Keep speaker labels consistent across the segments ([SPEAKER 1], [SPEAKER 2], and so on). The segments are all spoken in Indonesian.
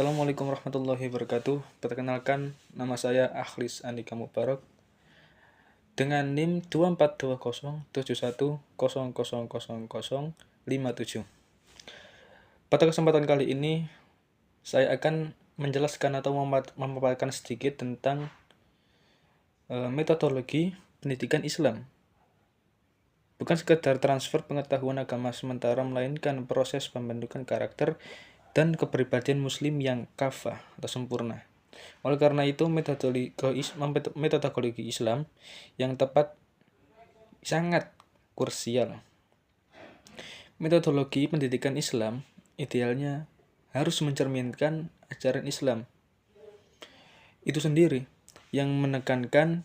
[SPEAKER 1] Assalamualaikum warahmatullahi wabarakatuh. Perkenalkan, nama saya Akhlis Andika Mubarak dengan NIM 242071000057. Pada kesempatan kali ini, saya akan menjelaskan atau memaparkan sedikit tentang metodologi pendidikan Islam. Bukan sekedar transfer pengetahuan agama sementara, melainkan proses pembentukan karakter dan kepribadian muslim yang kafah atau sempurna. Oleh karena itu, metodologi Islam yang tepat sangat krusial. Metodologi pendidikan Islam idealnya harus mencerminkan ajaran Islam itu sendiri yang menekankan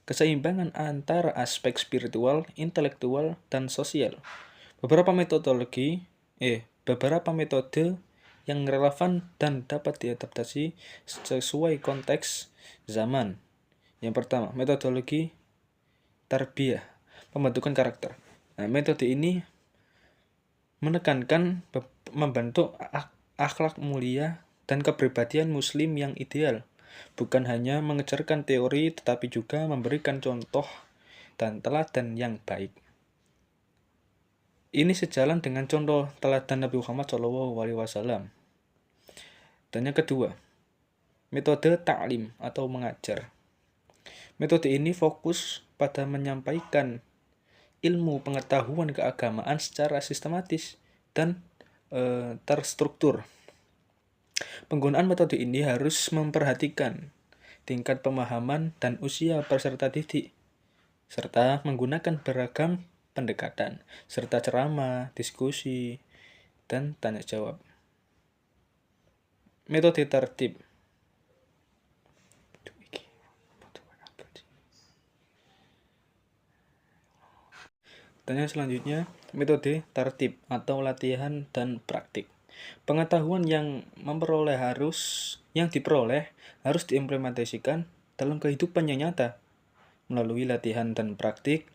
[SPEAKER 1] keseimbangan antara aspek spiritual, intelektual, dan sosial. Beberapa metode yang relevan dan dapat diadaptasi sesuai konteks zaman. Yang pertama, metodologi tarbiyah, pembentukan karakter. Nah, metode ini menekankan membentuk akhlak mulia dan kepribadian muslim yang ideal, bukan hanya mengejarkan teori tetapi juga memberikan contoh dan teladan yang baik. Ini sejalan dengan contoh teladan Nabi Muhammad SAW. Dan yang kedua, metode ta'lim atau mengajar. Metode ini fokus pada menyampaikan ilmu pengetahuan keagamaan secara sistematis dan terstruktur. Penggunaan metode ini harus memperhatikan tingkat pemahaman dan usia peserta didik, serta menggunakan beragam pendekatan, serta ceramah, diskusi, dan tanya jawab. Metode tertib. Dan yang selanjutnya, metode tertib atau latihan dan praktik. Pengetahuan yang diperoleh harus diimplementasikan dalam kehidupan yang nyata. Melalui latihan dan praktik,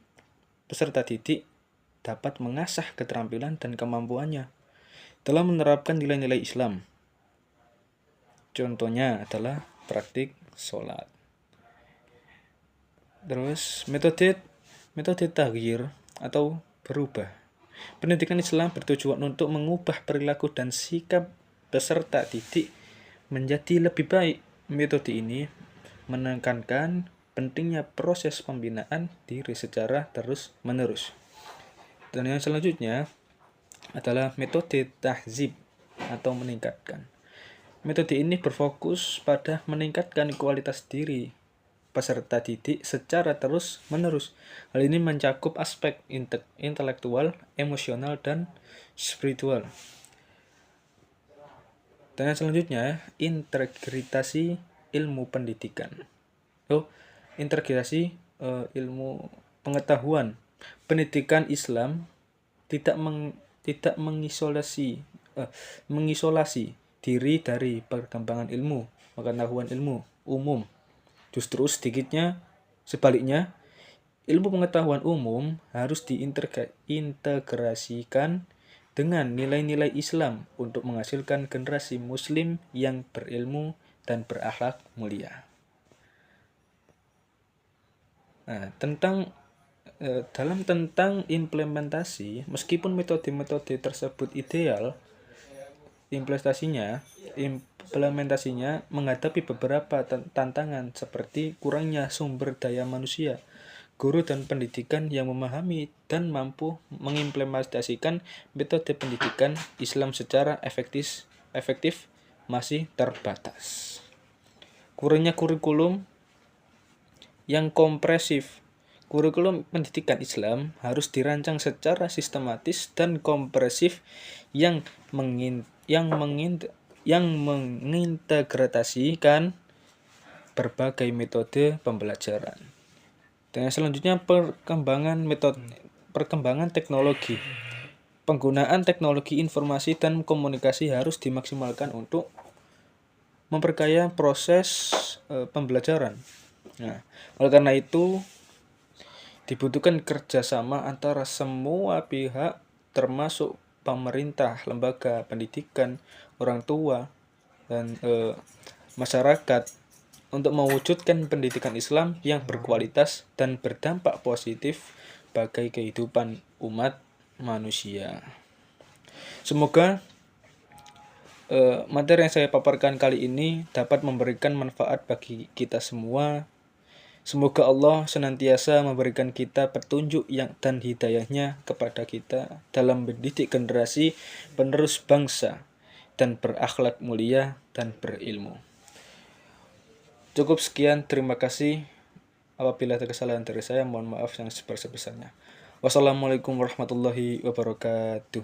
[SPEAKER 1] peserta didik dapat mengasah keterampilan dan kemampuannya dalam menerapkan nilai-nilai Islam. Contohnya adalah praktik sholat. Terus metode taghyir atau berubah. Pendidikan Islam bertujuan untuk mengubah perilaku dan sikap peserta didik menjadi lebih baik. Metode ini menekankan pentingnya proses pembinaan diri secara terus-menerus. Dan yang selanjutnya adalah metode tahzib atau meningkatkan. Metode ini berfokus pada meningkatkan kualitas diri peserta didik secara terus-menerus. Hal ini mencakup aspek intelektual, emosional, dan spiritual. Dan yang selanjutnya, integrasi ilmu pendidikan. Integrasi ilmu pengetahuan. Pendidikan Islam tidak mengisolasi diri dari perkembangan ilmu, pengetahuan ilmu umum. Justru sebaliknya, ilmu pengetahuan umum harus diintegrasikan dengan nilai-nilai Islam untuk menghasilkan generasi muslim yang berilmu dan berakhlak mulia. Nah, tentang implementasi, meskipun metode-metode tersebut ideal, implementasinya menghadapi beberapa tantangan seperti kurangnya sumber daya manusia, guru dan pendidikan yang memahami dan mampu mengimplementasikan metode pendidikan Islam secara efektif masih terbatas. Kurangnya kurikulum yang kompresif. Kurikulum pendidikan Islam harus dirancang secara sistematis dan kompresif yang mengintegrasikan berbagai metode pembelajaran. Dan selanjutnya perkembangan teknologi. Penggunaan teknologi informasi dan komunikasi harus dimaksimalkan untuk memperkaya proses pembelajaran. Nah, oleh karena itu dibutuhkan kerjasama antara semua pihak termasuk pemerintah, lembaga pendidikan, orang tua, dan masyarakat untuk mewujudkan pendidikan Islam yang berkualitas dan berdampak positif bagi kehidupan umat manusia. Semoga materi yang saya paparkan kali ini dapat memberikan manfaat bagi kita semua. Semoga Allah senantiasa memberikan kita petunjuk dan hidayahnya kepada kita dalam mendidik generasi penerus bangsa dan berakhlak mulia dan berilmu. Cukup sekian, terima kasih. Apabila ada kesalahan dari saya, mohon maaf yang sebesar-besarnya. Wassalamualaikum warahmatullahi wabarakatuh.